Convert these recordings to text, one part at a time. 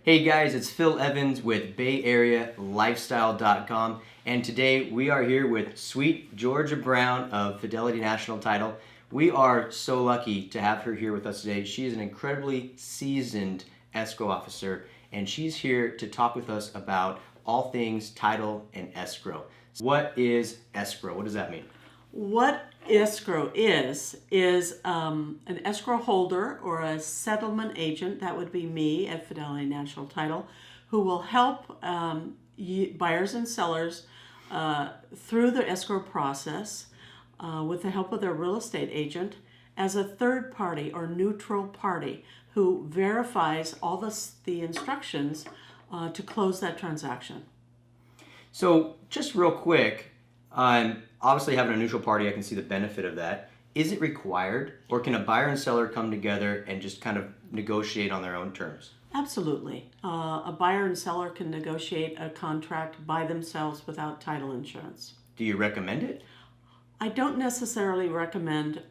Hey guys, it's Phil Evans with BayAreaLifestyle.com, and today we are here with sweet Georgia Brown of Fidelity National Title. We are so lucky to have her here with us today. She is an incredibly seasoned escrow officer, and she's here to talk with us about all things title and escrow. What is escrow? What does that mean? What escrow is an escrow holder or a settlement agent, that would be me at Fidelity National Title, who will help buyers and sellers through the escrow process with the help of their real estate agent as a third party or neutral party who verifies all the instructions to close that transaction. So just real quick, obviously having a neutral party, I can see the benefit of that. Is it required, or can a buyer and seller come together and just kind of negotiate on their own terms? Absolutely. A buyer and seller can negotiate a contract by themselves without title insurance. Do you recommend it? I don't necessarily recommend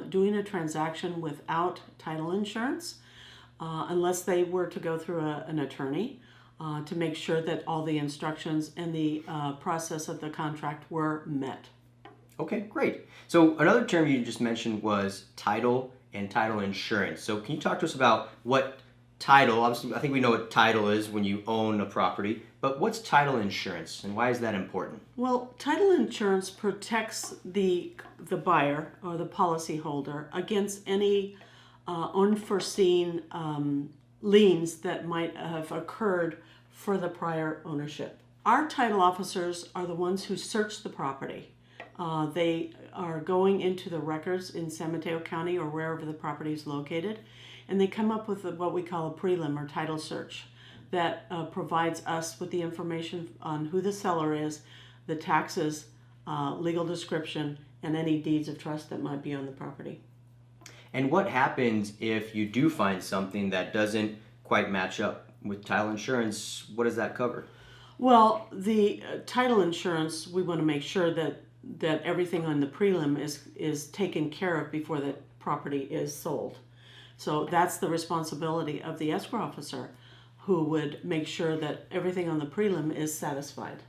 doing a transaction without title insurance unless they were to go through an attorney to make sure that all the instructions and the process of the contract were met. Okay, great. So another term you just mentioned was title and title insurance. So can you talk to us about what title, obviously I think we know what title is when you own a property, but what's title insurance and why is that important? Well, title insurance protects the buyer or the policyholder against any unforeseen liens that might have occurred for the prior ownership. Our title officers are the ones who search the property. They are going into the records in San Mateo County or wherever the property is located, and they come up with what we call a prelim or title search that provides us with the information on who the seller is, the taxes, legal description, and any deeds of trust that might be on the property. And what happens if you do find something that doesn't quite match up with title insurance? What does that cover? Well, the title insurance, we want to make sure that everything on the prelim is taken care of before the property is sold. So that's the responsibility of the escrow officer, who would make sure that everything on the prelim is satisfied.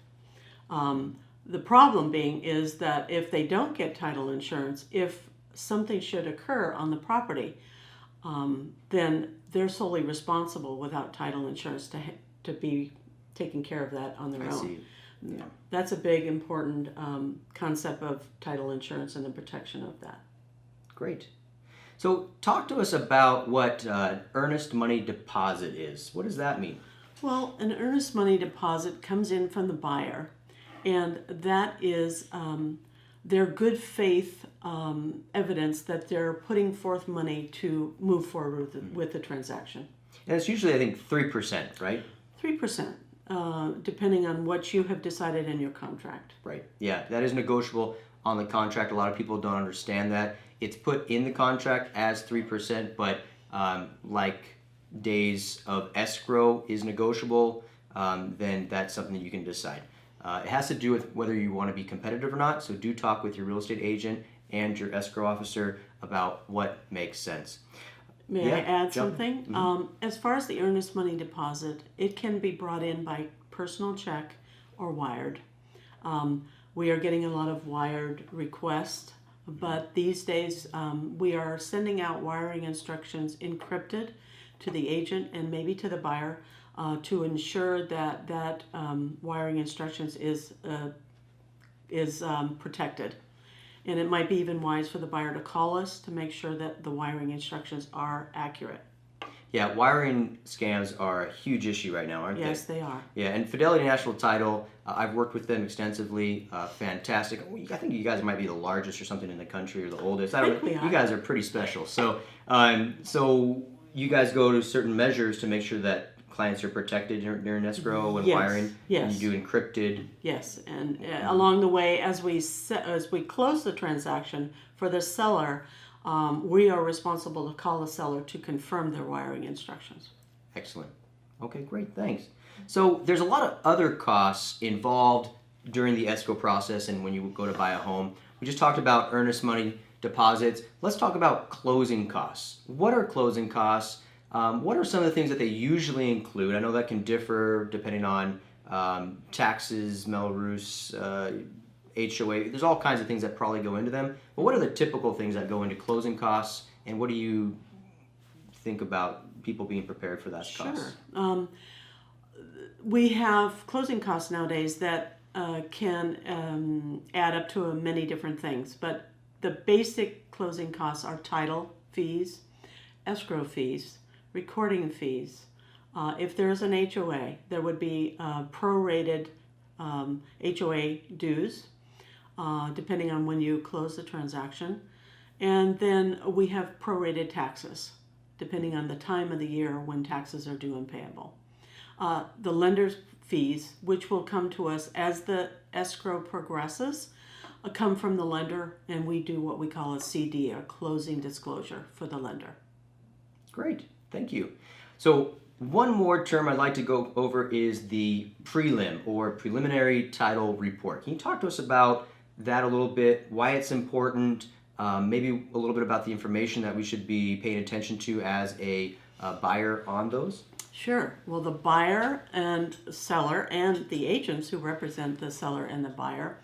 The problem being is that if they don't get title insurance, if something should occur on the property, then they're solely responsible without title insurance to be taking care of that on their own. I see. Yeah. That's a big, important concept of title insurance and the protection of that. Great. So talk to us about what earnest money deposit is. What does that mean? Well, an earnest money deposit comes in from the buyer, and that is their good faith evidence that they're putting forth money to move forward with the transaction. And it's usually, I think, 3%, right? 3%, depending on what you have decided in your contract. Right. Yeah, that is negotiable on the contract. A lot of people don't understand that. It's put in the contract as 3%, but like days of escrow is negotiable, then that's something that you can decide. It has to do with whether you want to be competitive or not, so do talk with your real estate agent and your escrow officer about what makes sense. May I add jump. something? Mm-hmm. As far as the earnest money deposit, it can be brought in by personal check or wired. We are getting a lot of wired requests, but these days we are sending out wiring instructions encrypted to the agent and maybe to the buyer to ensure that wiring instructions is protected. And it might be even wise for the buyer to call us to make sure that the wiring instructions are accurate. Yeah, wiring scams are a huge issue right now, aren't they? Yes, they are. Yeah, and Fidelity National Title, I've worked with them extensively. Fantastic. I think you guys might be the largest or something in the country, or the oldest. I don't know. You guys are pretty special. So, so you guys go to certain measures to make sure that clients are protected during escrow and wiring. Yes. And you do encrypted. Yes, and along the way, as we close the transaction for the seller, we are responsible to call the seller to confirm their wiring instructions. Excellent. Okay, great. Thanks. So there's a lot of other costs involved during the escrow process and when you go to buy a home. We just talked about earnest money deposits. Let's talk about closing costs. What are closing costs? What are some of the things that they usually include? I know that can differ depending on taxes, Melrose, HOA. There's all kinds of things that probably go into them. But what are the typical things that go into closing costs, and what do you think about people being prepared for that cost? Sure. We have closing costs nowadays that can add up to many different things, but the basic closing costs are title fees, escrow fees, recording fees. If there's an HOA, there would be prorated HOA dues, depending on when you close the transaction. And then we have prorated taxes, depending on the time of the year when taxes are due and payable. The lender's fees, which will come to us as the escrow progresses, come from the lender, and we do what we call a CD, a closing disclosure for the lender. Great, thank you. So one more term I'd like to go over is the prelim, or preliminary title report. Can you talk to us about that a little bit, why it's important, maybe a little bit about the information that we should be paying attention to as a buyer on those? Sure. Well, the buyer and seller and the agents who represent the seller and the buyer,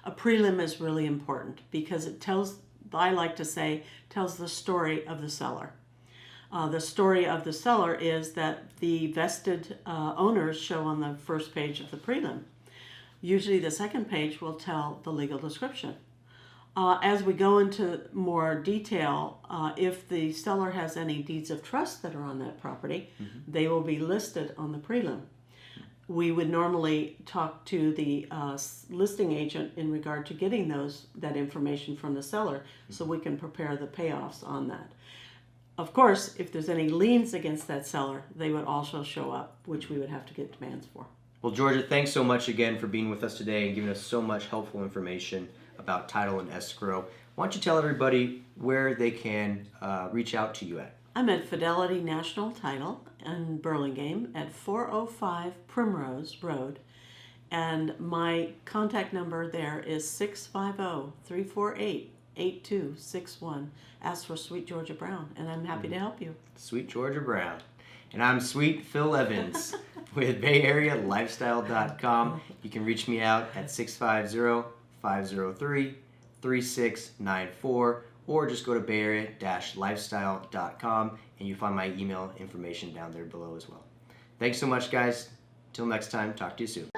a prelim is really important because it tells, I like to say, tells the story of the seller. The story of the seller is that the vested owners show on the first page of the prelim. Usually the second page will tell the legal description. As we go into more detail, if the seller has any deeds of trust that are on that property, they will be listed on the prelim. We would normally talk to the listing agent in regard to getting that information from the seller so we can prepare the payoffs on that. Of course, if there's any liens against that seller, they would also show up, which we would have to get demands for. Well, Georgia, thanks so much again for being with us today and giving us so much helpful information about title and escrow. Why don't you tell everybody where they can reach out to you at? I'm at Fidelity National Title in Burlingame at 405 Primrose Road. And my contact number there is 650-348-8261. Ask for Sweet Georgia Brown, and I'm happy to help you. Sweet Georgia Brown. And I'm Sweet Phil Evans with BayAreaLifestyle.com. You can reach me out at 650-503-3694, or just go to BayArea-Lifestyle.com and you find my email information down there below as well. Thanks so much, guys. Till next time, talk to you soon.